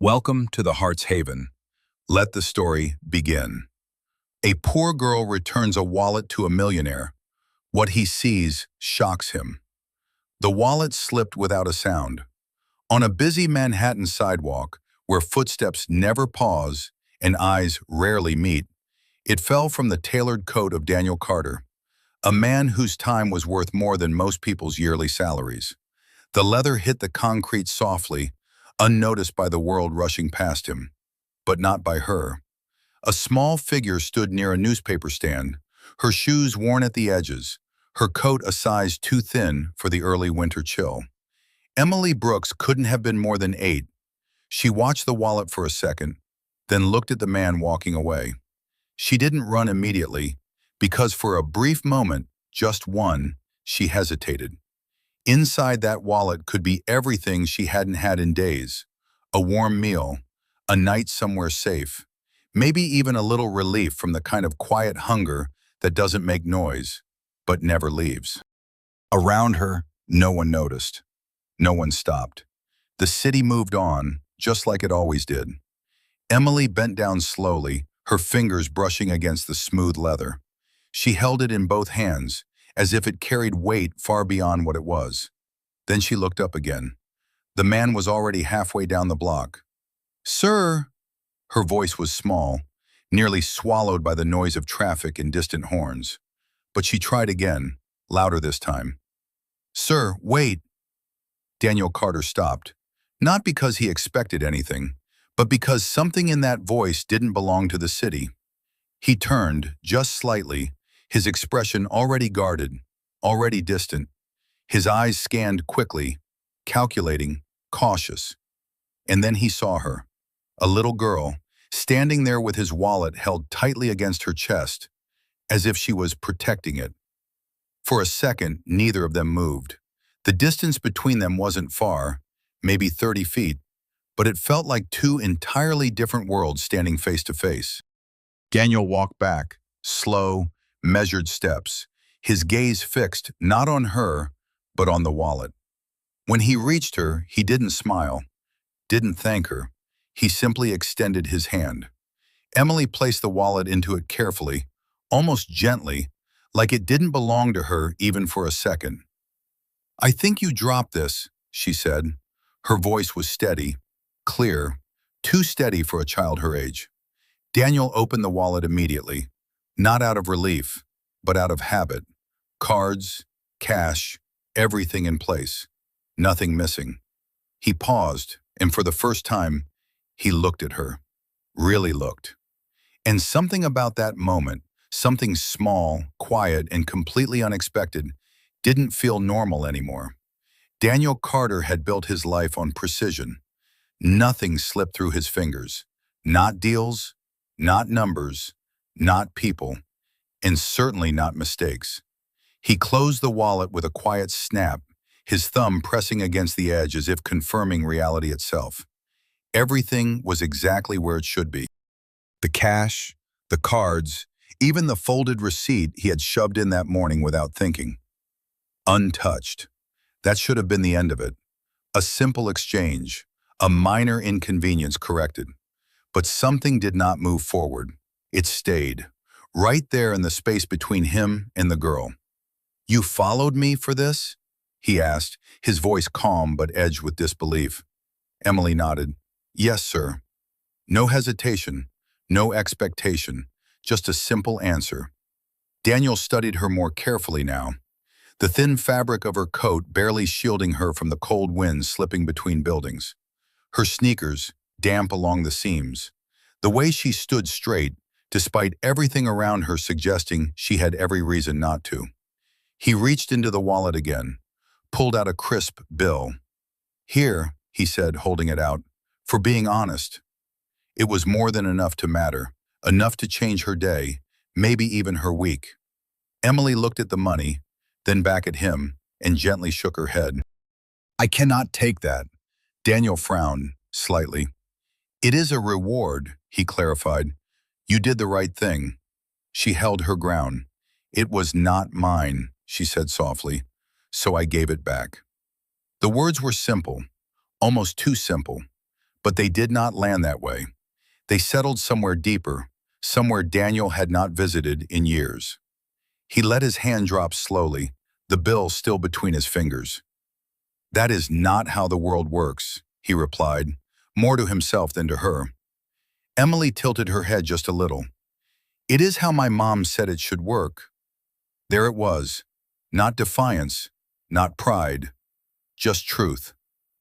Welcome to the Heart's Haven. Let the story begin. A poor girl returns a wallet to a millionaire. What he sees shocks him. The wallet slipped without a sound. On a busy Manhattan sidewalk, where footsteps never pause and eyes rarely meet, it fell from the tailored coat of Daniel Carter, a man whose time was worth more than most people's yearly salaries. The leather hit the concrete softly, unnoticed by the world rushing past him, but not by her. A small figure stood near a newspaper stand, her shoes worn at the edges, her coat a size too thin for the early winter chill. Emily Brooks couldn't have been more than 8. She watched the wallet for a second, then looked at the man walking away. She didn't run immediately, because for a brief moment, just one, she hesitated. Inside that wallet could be everything she hadn't had in days: a warm meal, a night somewhere safe, maybe even a little relief from the kind of quiet hunger that doesn't make noise, but never leaves. Around her, no one noticed. No one stopped. The city moved on, just like it always did. Emily bent down slowly, her fingers brushing against the smooth leather. She held it in both hands, as if it carried weight far beyond what it was. Then she looked up again. The man was already halfway down the block. "Sir!" Her voice was small, nearly swallowed by the noise of traffic and distant horns. But she tried again, louder this time. "Sir, wait!" Daniel Carter stopped, not because he expected anything, but because something in that voice didn't belong to the city. He turned, just slightly, his expression already guarded, already distant. His eyes scanned quickly, calculating, cautious. And then he saw her, a little girl, standing there with his wallet held tightly against her chest, as if she was protecting it. For a second, neither of them moved. The distance between them wasn't far, maybe 30 feet, but it felt like two entirely different worlds standing face to face. Daniel walked back, slow, measured steps, his gaze fixed not on her, but on the wallet. When he reached her, he didn't smile, didn't thank her. He simply extended his hand. Emily placed the wallet into it carefully, almost gently, like it didn't belong to her even for a second. "I think you dropped this," she said. Her voice was steady, clear, too steady for a child her age. Daniel opened the wallet immediately, not out of relief, but out of habit. Cards, cash, everything in place, nothing missing. He paused, and for the first time, he looked at her, really looked. And something about that moment, something small, quiet, and completely unexpected, didn't feel normal anymore. Daniel Carter had built his life on precision. Nothing slipped through his fingers. Not deals, not numbers, not people, and certainly not mistakes. He closed the wallet with a quiet snap, his thumb pressing against the edge as if confirming reality itself. Everything was exactly where it should be. The cash, the cards, even the folded receipt he had shoved in that morning without thinking. Untouched. That should have been the end of it. A simple exchange, a minor inconvenience corrected. But something did not move forward. It stayed, right there in the space between him and the girl. "You followed me for this?" he asked, his voice calm but edged with disbelief. Emily nodded. "Yes, sir." No hesitation, no expectation, just a simple answer. Daniel studied her more carefully now, the thin fabric of her coat barely shielding her from the cold wind slipping between buildings. Her sneakers, damp along the seams. The way she stood straight, despite everything around her suggesting she had every reason not to. He reached into the wallet again, pulled out a crisp bill. "Here," he said, holding it out, "for being honest." It was more than enough to matter, enough to change her day, maybe even her week. Emily looked at the money, then back at him, and gently shook her head. "I cannot take that." Daniel frowned, slightly. "It is a reward," he clarified. "You did the right thing." She held her ground. "It was not mine," she said softly, "so I gave it back." The words were simple, almost too simple, But they did not land that way. They settled somewhere deeper, somewhere Daniel had not visited in years. He let his hand drop slowly, the bill still between his fingers. "That is not how the world works," he replied, more to himself than to her. Emily tilted her head just a little. "It is how my mom said it should work." There it was, not defiance, not pride, just truth,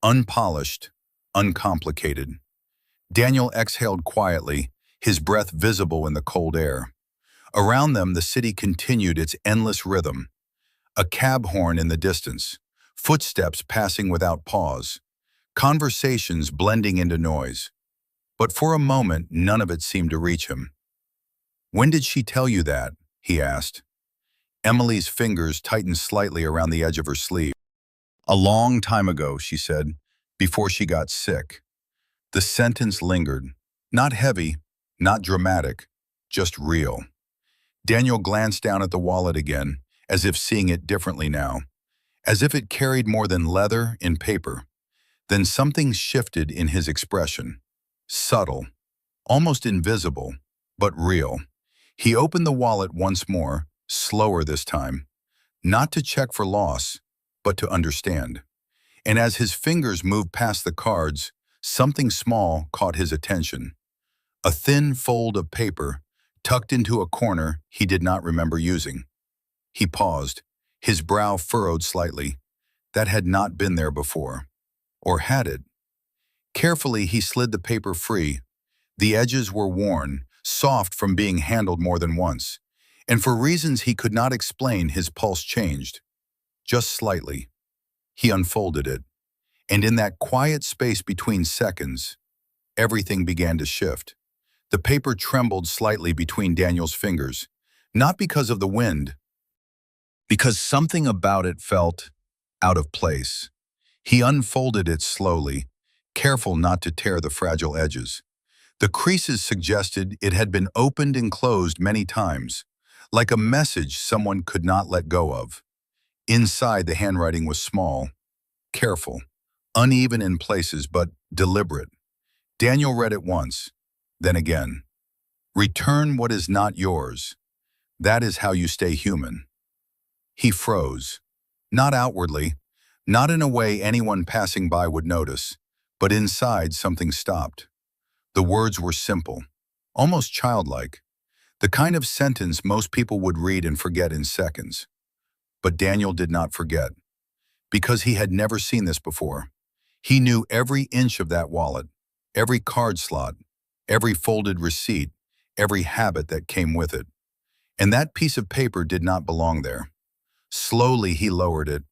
unpolished, uncomplicated. Daniel exhaled quietly, his breath visible in the cold air. Around them, the city continued its endless rhythm. A cab horn in the distance, footsteps passing without pause, conversations blending into noise. But for a moment, none of it seemed to reach him. "When did she tell you that?" he asked. Emily's fingers tightened slightly around the edge of her sleeve. "A long time ago," she said, "before she got sick." The sentence lingered, not heavy, not dramatic, just real. Daniel glanced down at the wallet again, as if seeing it differently now, as if it carried more than leather in paper. Then something shifted in his expression. Subtle, almost invisible, but real. He opened the wallet once more, slower this time, not to check for loss, but to understand. And as his fingers moved past the cards, something small caught his attention. A thin fold of paper, tucked into a corner he did not remember using. He paused, his brow furrowed slightly. That had not been there before. Or had it? Carefully, he slid the paper free. The edges were worn, soft from being handled more than once. And for reasons he could not explain, his pulse changed. Just slightly. He unfolded it. And in that quiet space between seconds, everything began to shift. The paper trembled slightly between Daniel's fingers, not because of the wind, because something about it felt out of place. He unfolded it slowly, careful not to tear the fragile edges. The creases suggested it had been opened and closed many times, like a message someone could not let go of. Inside, the handwriting was small, careful, uneven in places, but deliberate. Daniel read it once, then again. "Return what is not yours. That is how you stay human." He froze. Not outwardly, not in a way anyone passing by would notice, but inside something stopped. The words were simple, almost childlike, the kind of sentence most people would read and forget in seconds. But Daniel did not forget, because he had never seen this before. He knew every inch of that wallet, every card slot, every folded receipt, every habit that came with it. And that piece of paper did not belong there. Slowly he lowered it.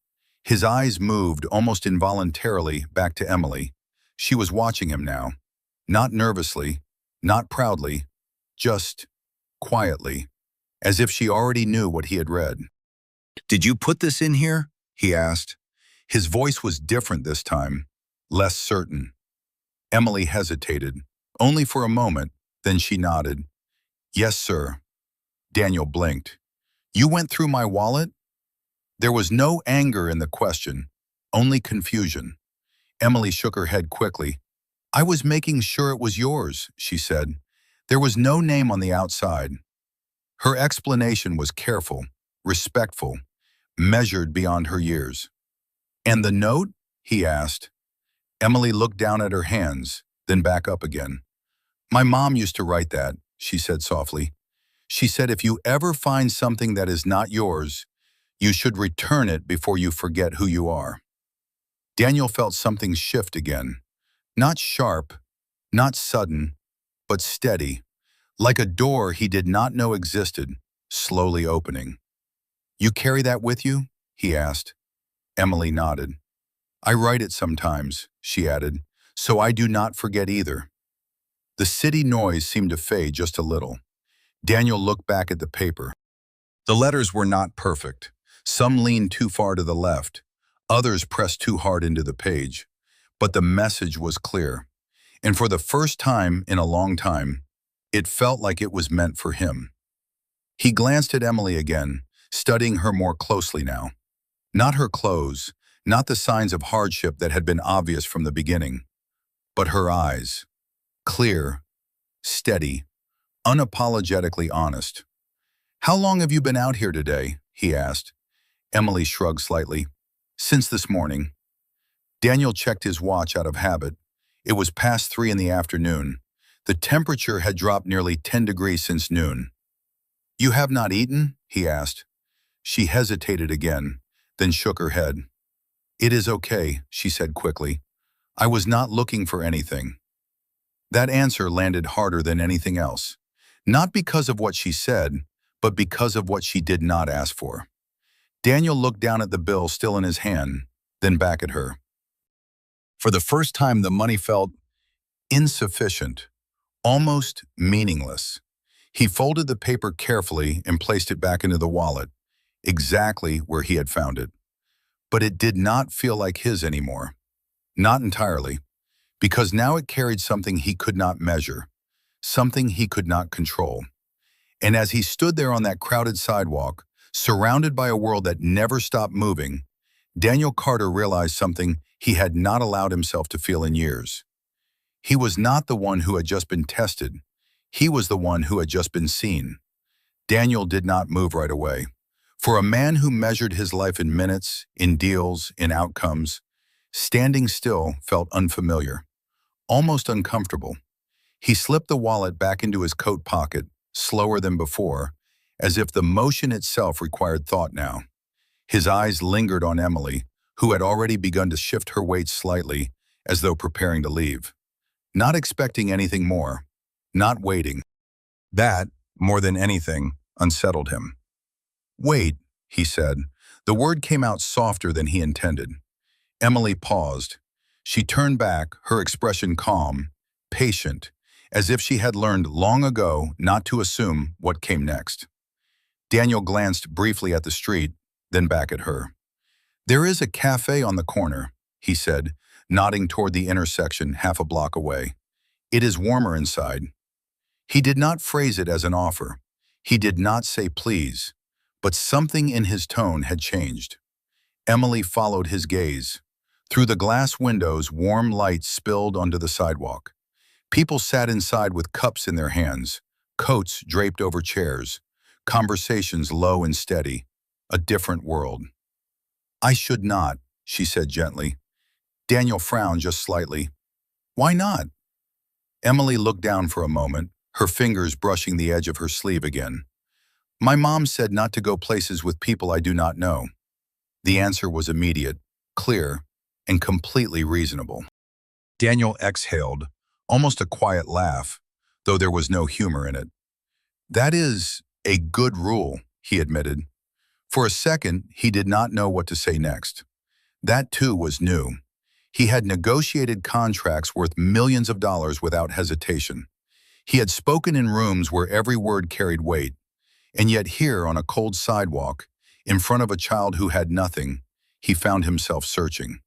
His eyes moved almost involuntarily back to Emily. She was watching him now. Not nervously, not proudly, just quietly, as if she already knew what he had read. "Did you put this in here?" he asked. His voice was different this time, less certain. Emily hesitated, only for a moment, then she nodded. "Yes, sir." Daniel blinked. "You went through my wallet?" There was no anger in the question, only confusion. Emily shook her head quickly. "I was making sure it was yours," she said. "There was no name on the outside." Her explanation was careful, respectful, measured beyond her years. "And the note?" he asked. Emily looked down at her hands, then back up again. "My mom used to write that," she said softly. "She said if you ever find something that is not yours, you should return it before you forget who you are." Daniel felt something shift again. Not sharp, not sudden, but steady, like a door he did not know existed, slowly opening. "You carry that with you?" he asked. Emily nodded. "I write it sometimes," she added, "so I do not forget either." The city noise seemed to fade just a little. Daniel looked back at the paper. The letters were not perfect. Some leaned too far to the left. Others pressed too hard into the page. But the message was clear. And for the first time in a long time, it felt like it was meant for him. He glanced at Emily again, studying her more closely now. Not her clothes, not the signs of hardship that had been obvious from the beginning. But her eyes, clear, steady, unapologetically honest. "How long have you been out here today?" he asked. Emily shrugged slightly. "Since this morning." Daniel checked his watch out of habit. It was past 3 in the afternoon. The temperature had dropped nearly 10 degrees since noon. "You have not eaten?" he asked. She hesitated again, then shook her head. "It is okay," she said quickly. "I was not looking for anything." That answer landed harder than anything else. Not because of what she said, but because of what she did not ask for. Daniel looked down at the bill still in his hand, then back at her. For the first time, the money felt insufficient, almost meaningless. He folded the paper carefully and placed it back into the wallet, exactly where he had found it. But it did not feel like his anymore. Not entirely, because now it carried something he could not measure, something he could not control. And as he stood there on that crowded sidewalk, surrounded by a world that never stopped moving, Daniel Carter realized something he had not allowed himself to feel in years. He was not the one who had just been tested. He was the one who had just been seen. Daniel did not move right away. For a man who measured his life in minutes, in deals, in outcomes, standing still felt unfamiliar, almost uncomfortable. He slipped the wallet back into his coat pocket, slower than before, as if the motion itself required thought now. His eyes lingered on Emily, who had already begun to shift her weight slightly, as though preparing to leave. Not expecting anything more, not waiting. That, more than anything, unsettled him. "Wait," he said. The word came out softer than he intended. Emily paused. She turned back, her expression calm, patient, as if she had learned long ago not to assume what came next. Daniel glanced briefly at the street, then back at her. "There is a café on the corner," he said, nodding toward the intersection half a block away. "It is warmer inside." He did not phrase it as an offer. He did not say please, but something in his tone had changed. Emily followed his gaze. Through the glass windows, warm light spilled onto the sidewalk. People sat inside with cups in their hands, coats draped over chairs, conversations low and steady. A different world. "I should not," she said gently. Daniel frowned just slightly. "Why not?" Emily looked down for a moment, her fingers brushing the edge of her sleeve again. "My mom said not to go places with people I do not know." The answer was immediate, clear, and completely reasonable. Daniel exhaled, almost a quiet laugh, though there was no humor in it. "That is a good rule," he admitted. For a second, he did not know what to say next. That too was new. He had negotiated contracts worth millions of dollars without hesitation. He had spoken in rooms where every word carried weight. And yet here, on a cold sidewalk, in front of a child who had nothing, he found himself searching.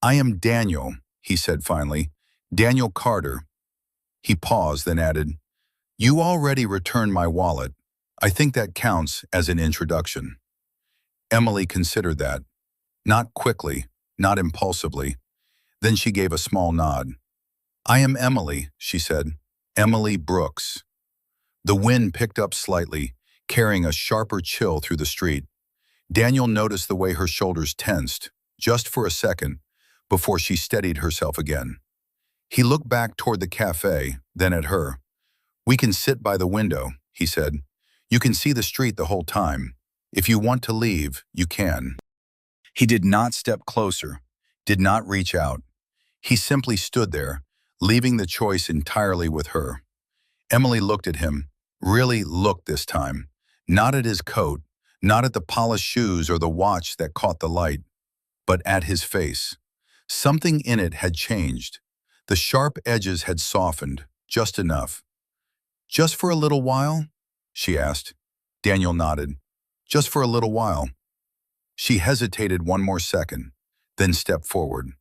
"I am Daniel," he said finally. "Daniel Carter." He paused, then added, "You already returned my wallet. I think that counts as an introduction." Emily considered that. Not quickly, not impulsively. Then she gave a small nod. "I am Emily," she said. "Emily Brooks." The wind picked up slightly, carrying a sharper chill through the street. Daniel noticed the way her shoulders tensed, just for a second, before she steadied herself again. He looked back toward the cafe, then at her. "We can sit by the window," he said. "You can see the street the whole time. If you want to leave, you can." He did not step closer, did not reach out. He simply stood there, leaving the choice entirely with her. Emily looked at him, really looked this time, not at his coat, not at the polished shoes or the watch that caught the light, but at his face. Something in it had changed. The sharp edges had softened, just enough. "Just for a little while?" she asked. Daniel nodded. "Just for a little while." She hesitated one more second, then stepped forward.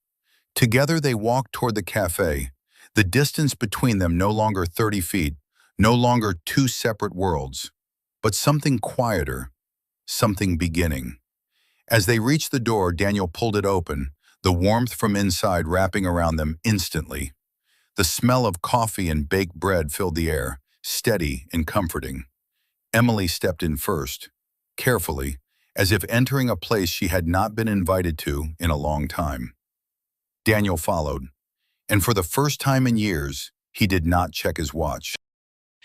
Together they walked toward the cafe, the distance between them no longer 30 feet, no longer two separate worlds, but something quieter, something beginning. As they reached the door, Daniel pulled it open, the warmth from inside wrapping around them instantly. The smell of coffee and baked bread filled the air, steady and comforting. Emily stepped in first, carefully, as if entering a place she had not been invited to in a long time. Daniel followed, and for the first time in years, he did not check his watch.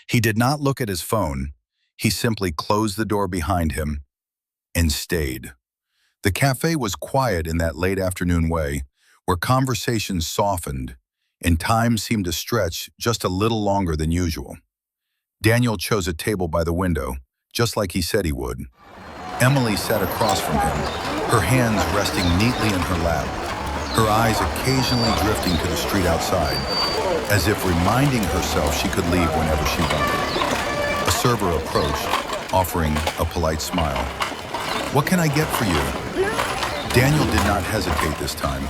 He did not look at his phone. He simply closed the door behind him and stayed. The cafe was quiet in that late afternoon way, where conversations softened and time seemed to stretch just a little longer than usual. Daniel chose a table by the window, just like he said he would. Emily sat across from him, her hands resting neatly in her lap, her eyes occasionally drifting to the street outside, as if reminding herself she could leave whenever she wanted. A server approached, offering a polite smile. "What can I get for you?" Daniel did not hesitate this time.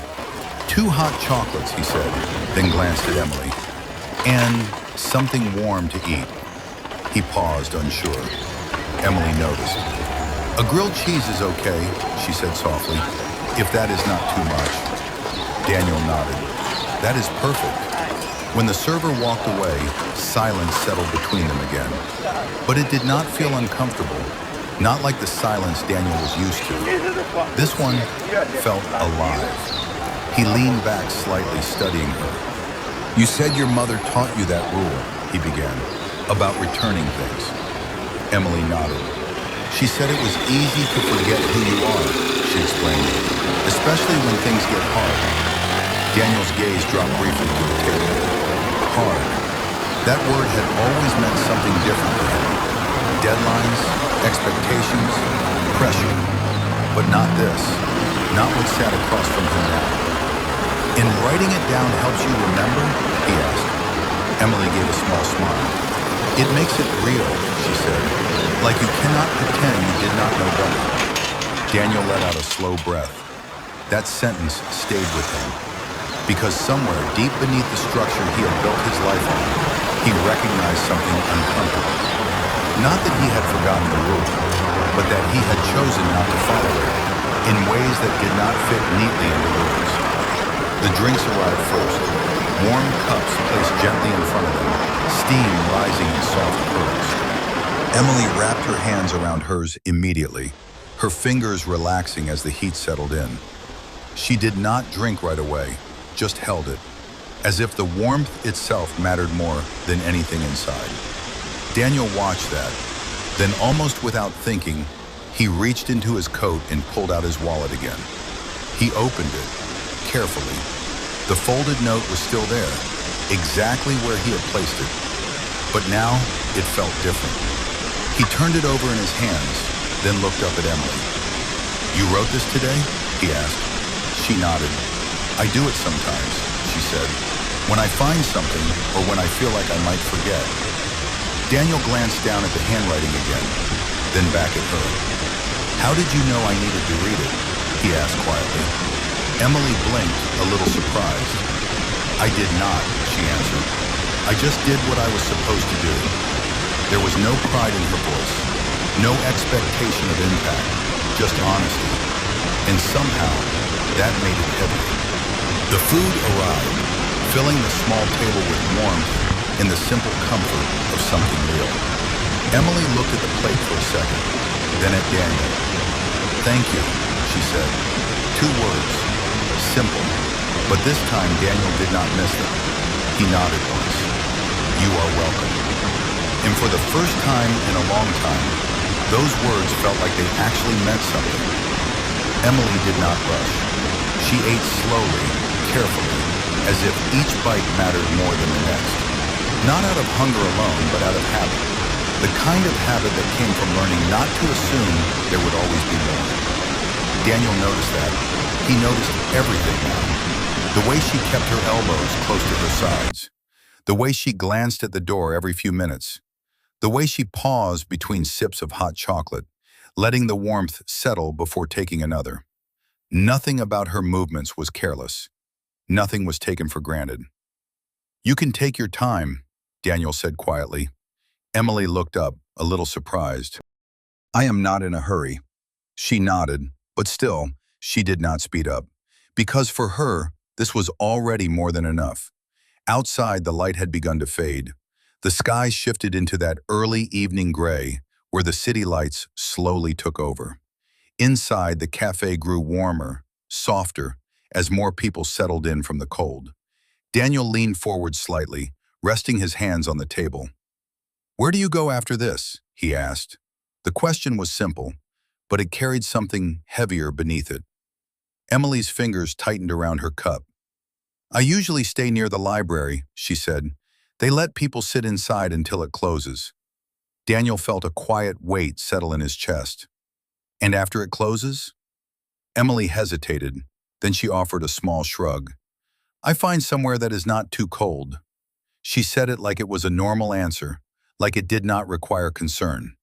"2 hot chocolates," he said, then glanced at Emily. "And something warm to eat." He paused, unsure. Emily noticed. "A grilled cheese is okay," she said softly, "if that is not too much." Daniel nodded. "That is perfect." When the server walked away, silence settled between them again. But it did not feel uncomfortable, not like the silence Daniel was used to. This one felt alive. He leaned back slightly, studying her. "You said your mother taught you that rule," he began, "about returning things." Emily nodded. "She said it was easy to forget who you are," she explained, "especially when things get hard." Daniel's gaze dropped briefly to the table. Hard. That word had always meant something different to him. Deadlines, expectations, pressure. But not this. Not what sat across from him now. "In writing it down helps you remember?" he asked. Emily gave a small smile. "It makes it real," she said, "like you cannot pretend you did not know better." Daniel let out a slow breath. That sentence stayed with him, because somewhere deep beneath the structure he had built his life on, he recognized something uncomfortable. Not that he had forgotten the rule, but that he had chosen not to follow it, in ways that did not fit neatly into rules. The drinks arrived first, warm cups placed gently in front of them, steam rising in soft curls. Emily wrapped her hands around hers immediately, her fingers relaxing as the heat settled in. She did not drink right away, just held it, as if the warmth itself mattered more than anything inside. Daniel watched that. Then, almost without thinking, he reached into his coat and pulled out his wallet again. He opened it, carefully. The folded note was still there, exactly where he had placed it. But now, it felt different. He turned it over in his hands, then looked up at Emily. "You wrote this today?" he asked. She nodded. "I do it sometimes," she said, "when I find something or when I feel like I might forget." Daniel glanced down at the handwriting again, then back at her. "How did you know I needed to read it?" he asked quietly. Emily blinked, a little surprised. "I did not," she answered. "I just did what I was supposed to do." There was no pride in her voice, no expectation of impact, just honesty. And somehow, that made it heavy. The food arrived, filling the small table with warmth and the simple comfort of something real. Emily looked at the plate for a second, then at Daniel. "Thank you," she said. 2 words, simple, but this time Daniel did not miss them. He nodded once. "You are welcome." And for the first time in a long time, those words felt like they actually meant something. Emily did not rush. She ate slowly, carefully, as if each bite mattered more than the next. Not out of hunger alone, but out of habit. The kind of habit that came from learning not to assume there would always be more. Daniel noticed that. He noticed everything now. The way she kept her elbows close to her sides. The way she glanced at the door every few minutes. The way she paused between sips of hot chocolate, letting the warmth settle before taking another. Nothing about her movements was careless. Nothing was taken for granted. "You can take your time," Daniel said quietly. Emily looked up, a little surprised. "I am not in a hurry." She nodded, but still, she did not speed up. Because for her, this was already more than enough. Outside, the light had begun to fade. The sky shifted into that early evening gray where the city lights slowly took over. Inside, the cafe grew warmer, softer, as more people settled in from the cold. Daniel leaned forward slightly, resting his hands on the table. "Where do you go after this?" he asked. The question was simple, but it carried something heavier beneath it. Emily's fingers tightened around her cup. "I usually stay near the library," she said. "They let people sit inside until it closes." Daniel felt a quiet weight settle in his chest. "And after it closes?" Emily hesitated, then she offered a small shrug. "I find somewhere that is not too cold." She said it like it was a normal answer, like it did not require concern.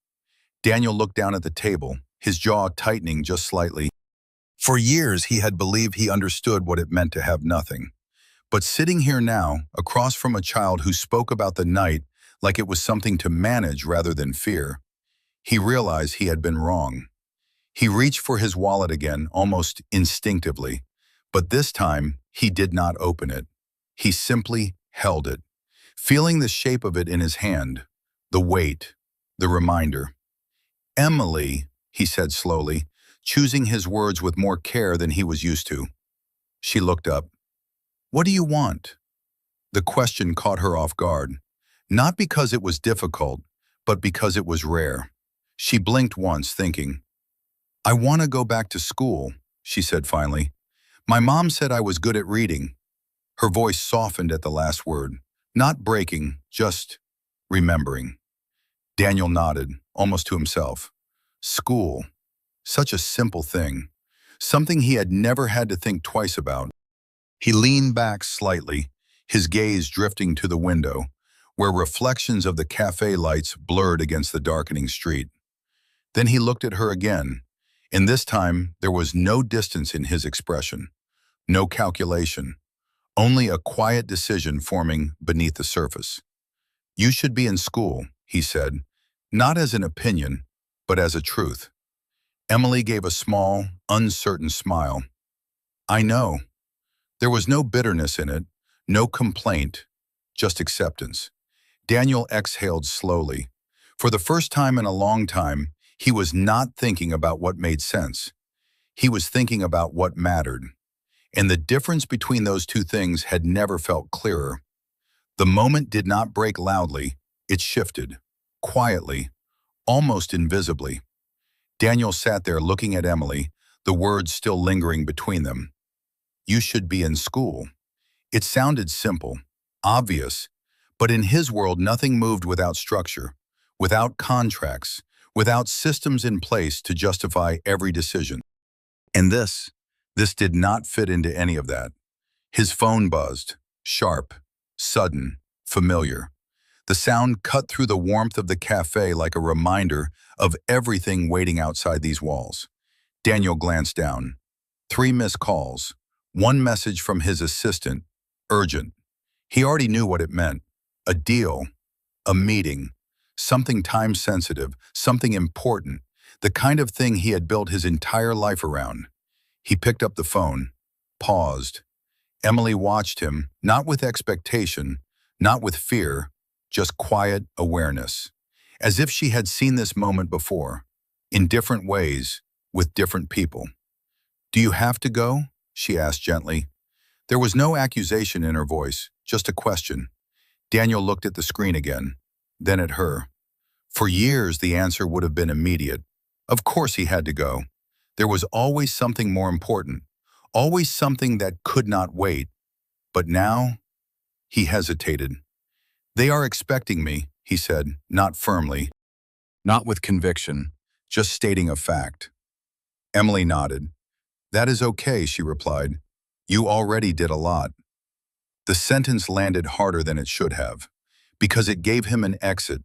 Daniel looked down at the table, his jaw tightening just slightly. For years, he had believed he understood what it meant to have nothing. But sitting here now, across from a child who spoke about the night like it was something to manage rather than fear, he realized he had been wrong. He reached for his wallet again, almost instinctively. But this time, he did not open it. He simply held it, feeling the shape of it in his hand, the weight, the reminder. "Emily," he said slowly, choosing his words with more care than he was used to. She looked up. "What do you want?" The question caught her off guard, not because it was difficult, but because it was rare. She blinked once, thinking. "I want to go back to school," she said finally. "My mom said I was good at reading." Her voice softened at the last word, not breaking, just remembering. Daniel nodded, almost to himself. School. Such a simple thing. Something he had never had to think twice about. He leaned back slightly, his gaze drifting to the window, where reflections of the cafe lights blurred against the darkening street. Then he looked at her again, and this time there was no distance in his expression, no calculation, only a quiet decision forming beneath the surface. "You should be in school," he said, not as an opinion, but as a truth. Emily gave a small, uncertain smile. "I know." There was no bitterness in it, no complaint, just acceptance. Daniel exhaled slowly. For the first time in a long time, he was not thinking about what made sense. He was thinking about what mattered. And the difference between those two things had never felt clearer. The moment did not break loudly, it shifted, quietly, almost invisibly. Daniel sat there looking at Emily, the words still lingering between them. "You should be in school." It sounded simple, obvious, but in his world nothing moved without structure, without contracts, without systems in place to justify every decision. And this did not fit into any of that. His phone buzzed, sharp, sudden, familiar. The sound cut through the warmth of the cafe like a reminder of everything waiting outside these walls. Daniel glanced down. 3 missed calls. One message from his assistant, urgent. He already knew what it meant. A deal, a meeting, something time-sensitive, something important, the kind of thing he had built his entire life around. He picked up the phone, paused. Emily watched him, not with expectation, not with fear, just quiet awareness, as if she had seen this moment before, in different ways, with different people. "Do you have to go?" she asked gently. There was no accusation in her voice, just a question. Daniel looked at the screen again, then at her. For years, the answer would have been immediate. Of course he had to go. There was always something more important, always something that could not wait. But now, he hesitated. "They are expecting me," he said, not firmly, not with conviction, just stating a fact. Emily nodded. "That is okay," she replied. "You already did a lot." The sentence landed harder than it should have, because it gave him an exit,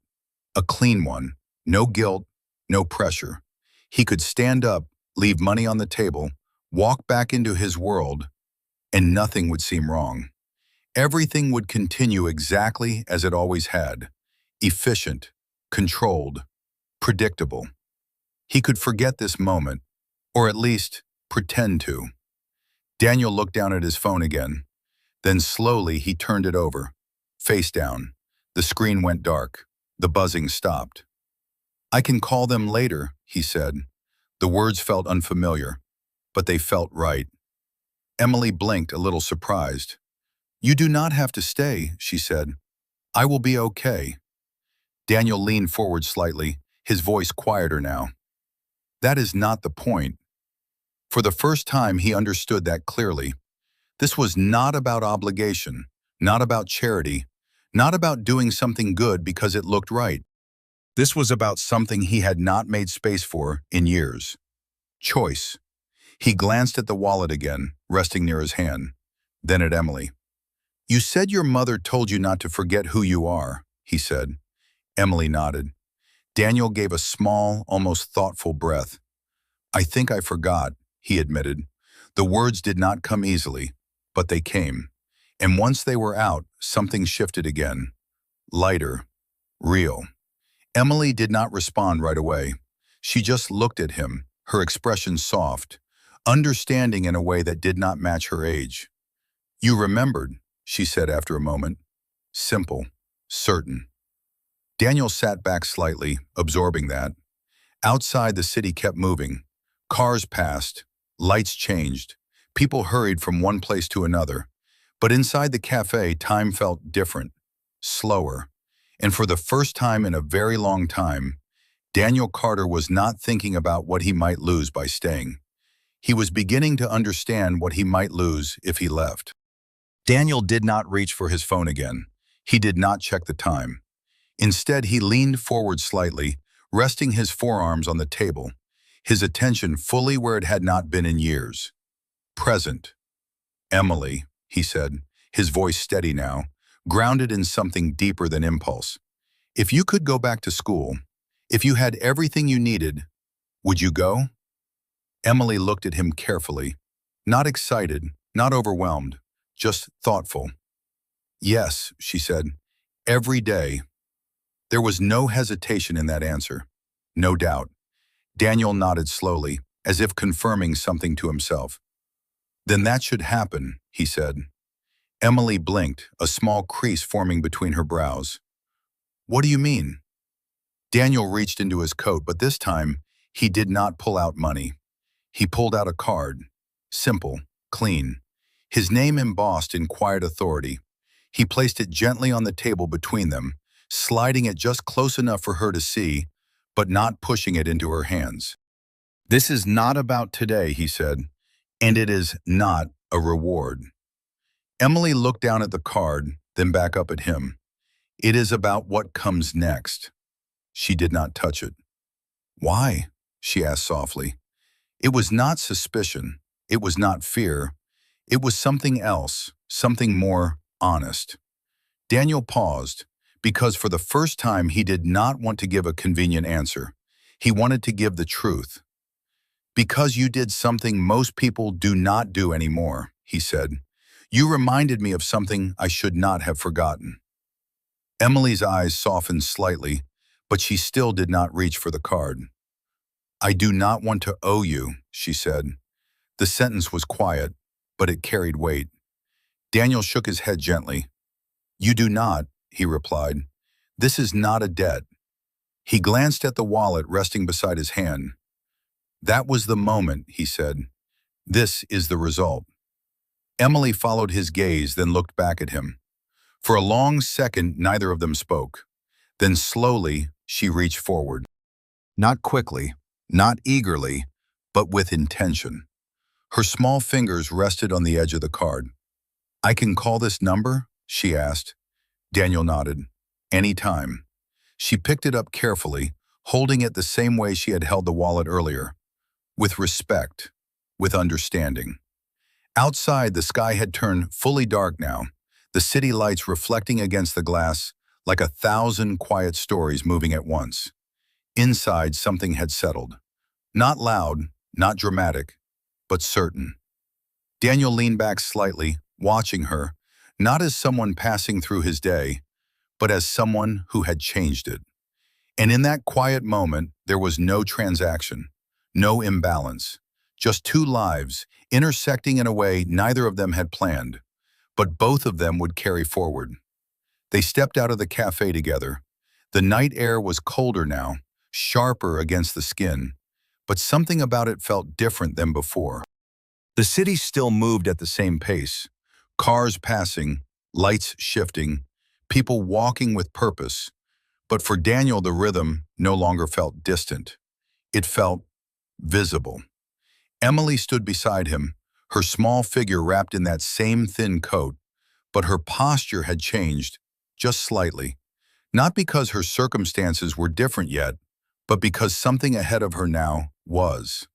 a clean one, no guilt, no pressure. He could stand up, leave money on the table, walk back into his world, and nothing would seem wrong. Everything would continue exactly as it always had, efficient, controlled, predictable. He could forget this moment, or at least pretend to. Daniel looked down at his phone again. Then slowly he turned it over. Face down. The screen went dark. The buzzing stopped. "I can call them later," he said. The words felt unfamiliar, but they felt right. Emily blinked, a little surprised. "You do not have to stay," she said. "I will be okay." Daniel leaned forward slightly, his voice quieter now. "That is not the point." For the first time, he understood that clearly. This was not about obligation, not about charity, not about doing something good because it looked right. This was about something he had not made space for in years. Choice. He glanced at the wallet again, resting near his hand, then at Emily. "You said your mother told you not to forget who you are," he said. Emily nodded. Daniel gave a small, almost thoughtful breath. "I think I forgot," he admitted. The words did not come easily, but they came. And once they were out, something shifted again. Lighter. Real. Emily did not respond right away. She just looked at him, her expression soft, understanding in a way that did not match her age. "You remembered," she said after a moment. Simple. Certain. Daniel sat back slightly, absorbing that. Outside, the city kept moving. Cars passed. Lights changed. People hurried from one place to another. But inside the cafe, time felt different, slower. And for the first time in a very long time, Daniel Carter was not thinking about what he might lose by staying. He was beginning to understand what he might lose if he left. Daniel did not reach for his phone again. He did not check the time. Instead, he leaned forward slightly, resting his forearms on the table, his attention fully where it had not been in years. Present. "Emily," he said, his voice steady now, grounded in something deeper than impulse. "If you could go back to school, if you had everything you needed, would you go?" Emily looked at him carefully, not excited, not overwhelmed, just thoughtful. "Yes," she said, "every day." There was no hesitation in that answer, no doubt. Daniel nodded slowly, as if confirming something to himself. "Then that should happen," he said. Emily blinked, a small crease forming between her brows. "What do you mean?" Daniel reached into his coat, but this time, he did not pull out money. He pulled out a card. Simple, clean. His name embossed in quiet authority. He placed it gently on the table between them, sliding it just close enough for her to see, but not pushing it into her hands. "This is not about today," he said, "and it is not a reward." Emily looked down at the card, then back up at him. "It is about what comes next." She did not touch it. "Why?" she asked softly. It was not suspicion. It was not fear. It was something else, something more honest. Daniel paused, because for the first time he did not want to give a convenient answer. He wanted to give the truth. "Because you did something most people do not do anymore," he said. "You reminded me of something I should not have forgotten." Emily's eyes softened slightly, but she still did not reach for the card. "I do not want to owe you," she said. The sentence was quiet, but it carried weight. Daniel shook his head gently. "You do not," he replied. "This is not a debt." He glanced at the wallet resting beside his hand. "That was the moment," he said. "This is the result." Emily followed his gaze, then looked back at him. For a long second, neither of them spoke. Then slowly, she reached forward. Not quickly, not eagerly, but with intention. Her small fingers rested on the edge of the card. "I can call this number?" she asked. Daniel nodded. "Any time." She picked it up carefully, holding it the same way she had held the wallet earlier. With respect, with understanding. Outside, the sky had turned fully dark now, the city lights reflecting against the glass like 1,000 quiet stories moving at once. Inside, something had settled. Not loud, not dramatic, but certain. Daniel leaned back slightly, watching her, not as someone passing through his day, but as someone who had changed it. And in that quiet moment, there was no transaction, no imbalance, Just two lives, intersecting in a way neither of them had planned, but both of them would carry forward. They stepped out of the cafe together. The night air was colder now, sharper against the skin, but something about it felt different than before. The city still moved at the same pace. Cars passing, lights shifting, people walking with purpose. But for Daniel, the rhythm no longer felt distant. It felt visible. Emily stood beside him, her small figure wrapped in that same thin coat, but her posture had changed, just slightly. Not because her circumstances were different yet, but because something ahead of her now was.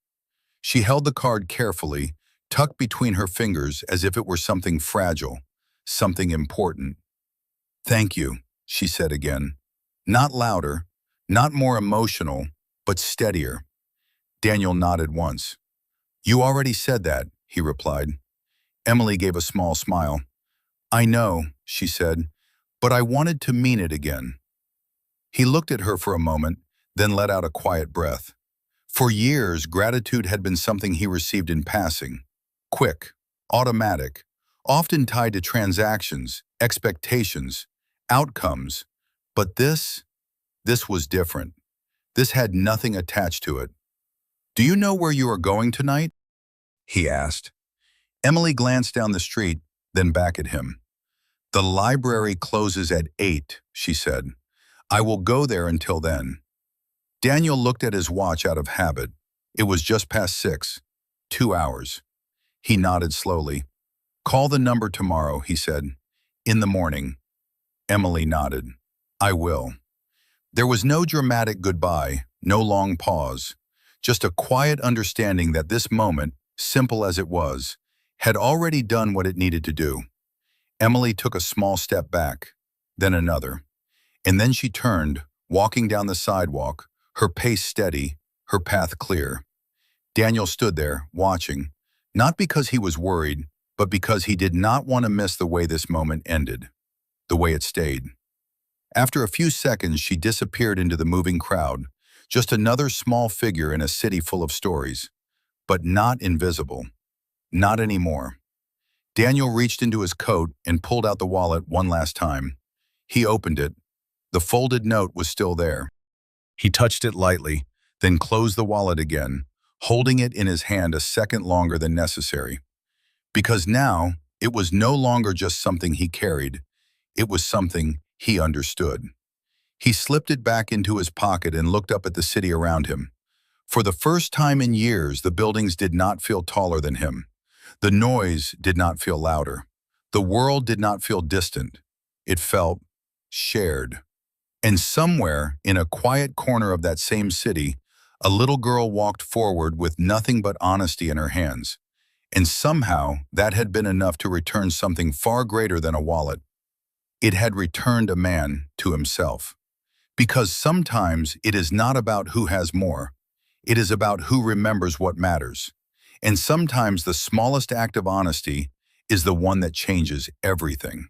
She held the card carefully, tucked between her fingers as if it were something fragile, something important. "Thank you," she said again. Not louder, not more emotional, but steadier. Daniel nodded once. "You already said that," he replied. Emily gave a small smile. "I know," she said, "but I wanted to mean it again." He looked at her for a moment, then let out a quiet breath. For years, gratitude had been something he received in passing. Quick, automatic, often tied to transactions, expectations, outcomes. But this was different. This had nothing attached to it. "Do you know where you are going tonight?" he asked. Emily glanced down the street, then back at him. "The library closes at 8, she said. "I will go there until then." Daniel looked at his watch out of habit. It was just past 6, 2 hours. He nodded slowly. "Call the number tomorrow," he said. "In the morning." Emily nodded. "I will." There was no dramatic goodbye, no long pause, just a quiet understanding that this moment, simple as it was, had already done what it needed to do. Emily took a small step back, then another, and then she turned, walking down the sidewalk, her pace steady, her path clear. Daniel stood there, watching, not because he was worried, but because he did not want to miss the way this moment ended, the way it stayed. After a few seconds, she disappeared into the moving crowd, just another small figure in a city full of stories, but not invisible, not anymore. Daniel reached into his coat and pulled out the wallet one last time. He opened it. The folded note was still there. He touched it lightly, then closed the wallet again, holding it in his hand a second longer than necessary. Because now, it was no longer just something he carried. It was something he understood. He slipped it back into his pocket and looked up at the city around him. For the first time in years, the buildings did not feel taller than him. The noise did not feel louder. The world did not feel distant. It felt shared. And somewhere, in a quiet corner of that same city, a little girl walked forward with nothing but honesty in her hands. And somehow, that had been enough to return something far greater than a wallet. It had returned a man to himself. Because sometimes it is not about who has more. It is about who remembers what matters. And sometimes the smallest act of honesty is the one that changes everything.